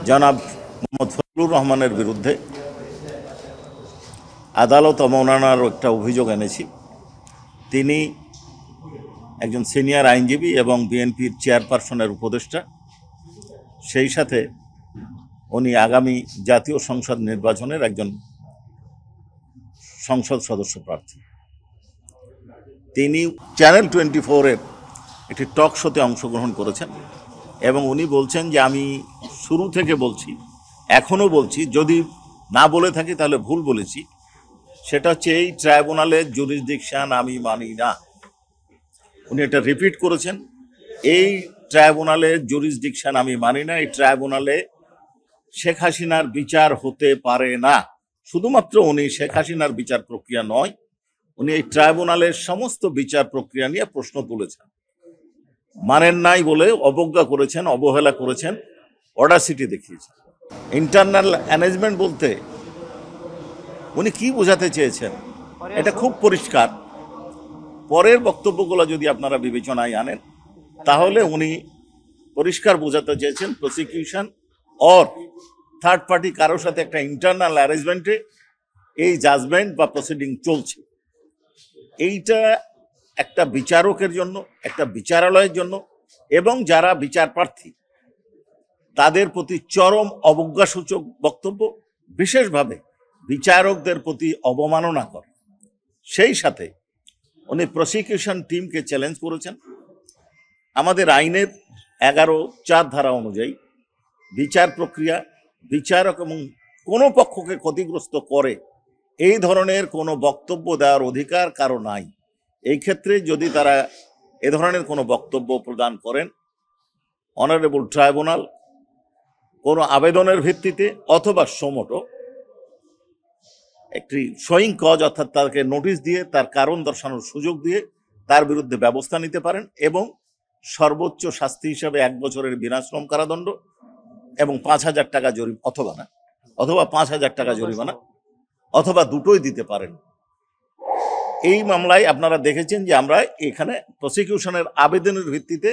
জনাব মোহাম্মদ ফজলুর রহমানের বিরুদ্ধে আদালত অবমাননার একটা অভিযোগ এনেছি। তিনি একজন সিনিয়র আইনজীবী এবং বিএনপির চেয়ারপারসনের উপদেষ্টা, সেই সাথে উনি আগামী জাতীয় সংসদ নির্বাচনের একজন সংসদ সদস্য প্রার্থী। তিনি চ্যানেল 24-এর একটি টক শোতে অংশগ্রহণ করেছেন এবং উনি বলছেন যে আমি শুরু থেকে বলছি, এখনও বলছি, যদি না বলে থাকি তাহলে ভুল বলেছি। সেটা হচ্ছে এই ট্রাইব্যুনালের জুরিসডিকশন আমি মানি না। উনি এটা রিপিট করেছেন, এই ট্রাইব্যুনালের জুরিসডিকশন আমি মানি না। এই ট্রাইব্যুনালে শেখ হাসিনার বিচার হতে পারে না। শুধুমাত্র উনি শেখ হাসিনার বিচার প্রক্রিয়া নয়, উনি এই ট্রাইব্যুনালের সমস্ত বিচার প্রক্রিয়া নিয়ে প্রশ্ন তুলেছেন। মানেন নাই বলে অবজ্ঞা করেছেন, অবহেলা করেছেন, অডাসিটি দেখিয়েছেন। ইন্টারনাল অ্যারেঞ্জমেন্ট বলতে উনি কি বোঝাতে চেয়েছেন এটা খুব পরিষ্কার। পরের বক্তব্যগুলো যদি আপনারা বিবেচনায় আনেন তাহলে উনি পরিষ্কার বোঝাতে চেয়েছেন প্রসিকিউশন অর থার্ড পার্টি কারোর সাথে একটা ইন্টারনাল অ্যারেঞ্জমেন্টে এই জাজমেন্ট বা প্রসিডিং চলছে। এইটা একটা বিচারকের জন্য, একটা বিচারালয়ের জন্য এবং যারা বিচার প্রার্থী তাদের প্রতি চরম অবজ্ঞাসূচক বক্তব্য, বিশেষভাবে বিচারকদের প্রতি অবমাননা করে। সেই সাথে উনি প্রসিকিউশন টিমকে চ্যালেঞ্জ করেছেন। আমাদের আইনের 11(4) ধারা অনুযায়ী বিচার প্রক্রিয়া, বিচারক এবং কোনো পক্ষকে ক্ষতিগ্রস্ত করে এই ধরনের কোনো বক্তব্য দেওয়ার অধিকার কারো নাই। এই ক্ষেত্রে যদি তারা এ ধরনের কোনো বক্তব্য প্রদান করেন, অনারেবল ট্রাইব্যুনাল কোনো আবেদনের ভিত্তিতে অথবা সোমোটো একটি শোয়িং কজ অর্থাৎ তাকে নোটিশ দিয়ে তার কারণ দর্শানোর সুযোগ দিয়ে তার বিরুদ্ধে ব্যবস্থা নিতে পারেন এবং সর্বোচ্চ শাস্তি হিসাবে 1 বছরের বিনাশ্রম কারাদণ্ড এবং 5,000 টাকা জরিমানা অথবা 5,000 টাকা জরিমানা অথবা দুটোই দিতে পারেন। এই মামলায় আপনারা দেখেছেন যে আমরা এখানে প্রসিকিউশনের আবেদনের ভিত্তিতে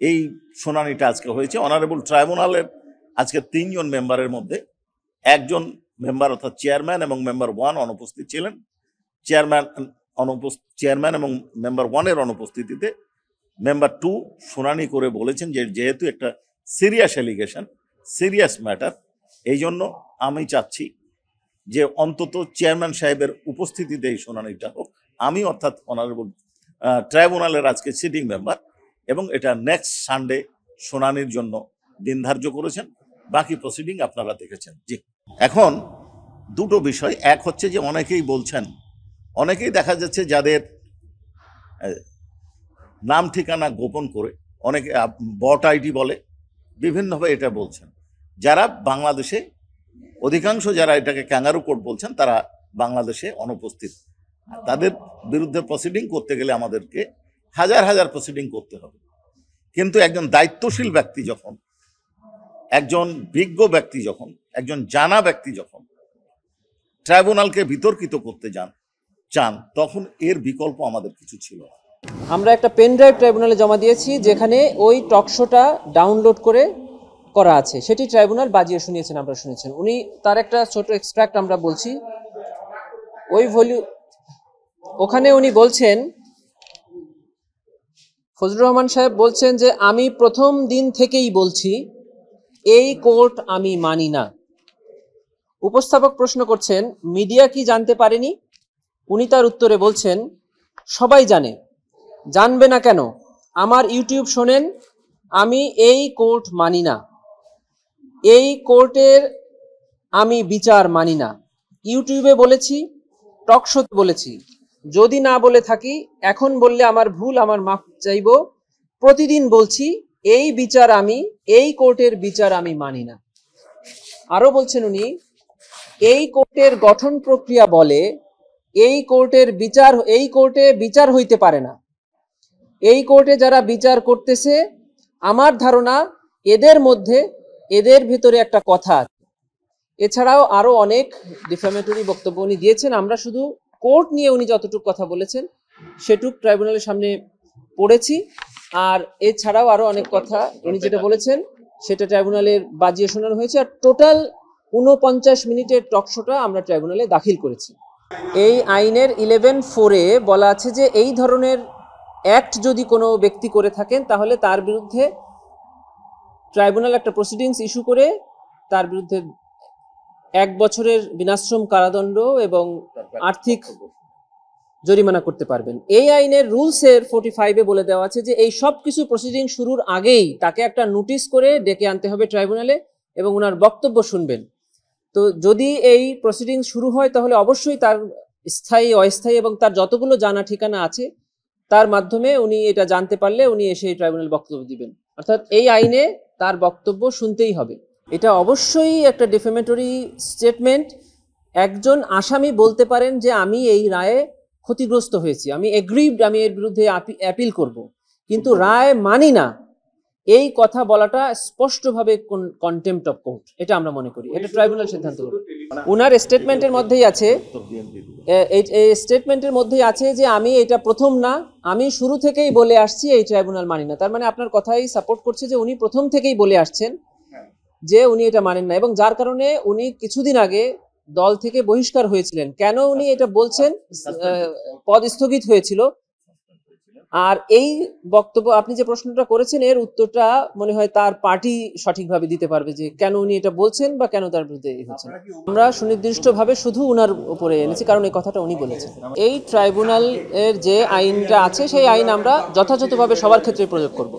এই শুনানিটা আজকে হয়েছে। অনারেবল ট্রাইব্যুনালের আজকে 3 জন মেম্বারের মধ্যে একজন মেম্বার অর্থাৎ চেয়ারম্যান এবং মেম্বার 1 অনুপস্থিত ছিলেন। চেয়ারম্যান এবং মেম্বার 1-এর অনুপস্থিতিতে মেম্বার 2 শুনানি করে বলেছেন যে যেহেতু একটা সিরিয়াস অ্যালিগেশন, সিরিয়াস ম্যাটার, এই জন্য আমি চাচ্ছি যে অন্তত চেয়ারম্যান সাহেবের উপস্থিতিতে এই শুনানিটা হোক। আমি অর্থাৎ অনারেবল ট্রাইব্যুনালের আজকে সিটিং মেম্বার এবং এটা নেক্সট সানডে শুনানির জন্য দিন ধার্য করেছেন। বাকি প্রসিডিং আপনারা দেখেছেন। জি, এখন দুটো বিষয়। এক হচ্ছে যে অনেকেই বলছেন, অনেকেই দেখা যাচ্ছে যাদের নাম ঠিকানা গোপন করে, অনেকে বট আইডি বলে, বিভিন্নভাবে এটা বলছেন। যারা বাংলাদেশে, অধিকাংশ যারা এটাকে ক্যাঙ্গারু কোর্ট বলছেন, তারা বাংলাদেশে অনুপস্থিত। তাদের বিরুদ্ধে প্রসিডিং করতে গেলে আমাদেরকে হাজার হাজার প্রসিডিং করতে হবে। কিন্তু একজন দায়িত্বশীল ব্যক্তি যখন, একজন বিজ্ঞ ব্যক্তি যখন, একজন জানা ব্যক্তি যখন ট্রাইব্যুনালকে বিতর্কিত করতে চান, তখন এর বিকল্প আমাদের কিছু ছিল না। আমরা একটা পেন ড্রাইভ ট্রাইব্যুনালে জমা দিয়েছি যেখানে ওই টক শোটা ডাউনলোড করা আছে, সেটি ট্রাইব্যুনাল বাজিয়ে শুনিয়েছেন, আমরা শুনেছেন। উনি তার একটা ছোট এক্সট্রাক্ট আমরা বলছি। ওই ওখানে উনি বলছেন, ফজলুর রহমান সাহেব বলছেন যে আমি প্রথম দিন থেকেই বলছি এই কোর্ট আমি মানি না। উপস্থাপক প্রশ্ন করছেন মিডিয়া কি জানতে পারেনি? উনি তার উত্তরে বলছেন সবাই জানে, জানবে না কেন? আমার ইউটিউব শোনেন, আমি এই কোর্ট মানি না, এই কোর্টের আমি বিচার মানি না। ইউটিউবে বলেছি, টক শোতে বলেছি। যদি না বলে থাকি, এখন বললে আমার ভুল, আমার মাফ চাইব। প্রতিদিন বলছি এই কোর্টের বিচার আমি মানি না। আরো বলছেন উনি, এই কোর্টের গঠন প্রক্রিয়া বলে এই কোর্টে বিচার হইতে পারে না। এই কোর্টে যারা বিচার করতেছে, আমার ধারণা এদের ভেতরে একটা কথা আছে। এছাড়াও আরো অনেক ডিফ্যামেটরি বক্তব্য উনি দিয়েছেন। আমরা শুধু কোর্ট নিয়ে উনি যতটুকু কথা বলেছেন সেটুক ট্রাইব্যুনালের সামনে পড়েছি। আর এছাড়াও আরো অনেক কথা উনি যেটা বলেছেন সেটা ট্রাইব্যুনালের বাজিয়ে শোনানো হয়েছে। আর টোটাল 49 মিনিটের টকশোটা আমরা ট্রাইব্যুনালে দাখিল করেছি। এই আইনের 11(4) বলা আছে যে এই ধরনের অ্যাক্ট যদি কোনো ব্যক্তি করে থাকেন তাহলে তার বিরুদ্ধে ট্রাইব্যুনাল একটা প্রসিডিংস ইস্যু করে তার বিরুদ্ধে 1 বছরের বিনাশ্রম কারাদণ্ড এবং আর্থিক জরিমানা করতে পারবেন। এই আইনের রুলসের 45-এ বলে দেওয়া আছে যে এই সব কিছু প্রসিডিং শুরুর আগেই তাকে একটা নোটিশ করে ডেকে আনতে হবে ট্রাইব্যুনালে এবং ওনার বক্তব্য শুনবেন। তো যদি এই প্রসিডিং শুরু হয় তাহলে অবশ্যই তার স্থায়ী অস্থায়ী এবং তার যতগুলো জানা ঠিকানা আছে তার মাধ্যমে উনি এটা জানতে পারলে উনি এসে ট্রাইব্যুনাল বক্তব্য দিবেন। অর্থাৎ এই আইনে তার বক্তব্য শুনতেই হবে। এটা অবশ্যই একটা ডিফেমেটরি স্টেটমেন্ট। একজন আসামি বলতে পারেন যে আমি এই রায়ে ক্ষতিগ্রস্ত হয়েছি, আমি এগ্রিভড, আমি এর বিরুদ্ধে অ্যাপিল করব, কিন্তু রায় মানি না, এই কথা বলাটা স্পষ্টভাবে কন্টেম্প্ট অফ কোর্ট। এটা আমরা মনে করি, এটা ট্রাইব্যুনাল সিদ্ধান্ত করবে। ওনার স্টেটমেন্টের মধ্যেই আছে, এই স্টেটমেন্টের মধ্যেই আছে যে আমি এটা প্রথম না, আমি শুরু থেকেই বলে আসছি এই ট্রাইব্যুনাল মানি না। তার মানে আপনার কথাই সাপোর্ট করছে যে উনি প্রথম থেকেই বলে আসছেন যে উনি এটা মানেন না, এবং যার কারণে উনি কিছুদিন আগে দল থেকে বহিষ্কার হয়েছিলেন। কেন উনি এটা বলছেন? পদ স্থগিত হয়েছিল। আর এই বক্তব্য আপনি যে প্রশ্নটা করেছেন এর উত্তরটা মনে হয় তার পার্টি সঠিকভাবে দিতে পারবে যে কেন উনি এটা বলছেন বা কেন তার বিরুদ্ধে হচ্ছেন। আমরা সুনির্দিষ্টভাবে শুধু উনার উপরে এনেছি কারণ এই কথাটা উনি বলেছেন। এই ট্রাইব্যুনাল এর যে আইনটা আছে সেই আইন আমরা যথাযথভাবে সবার ক্ষেত্রে প্রয়োগ করব।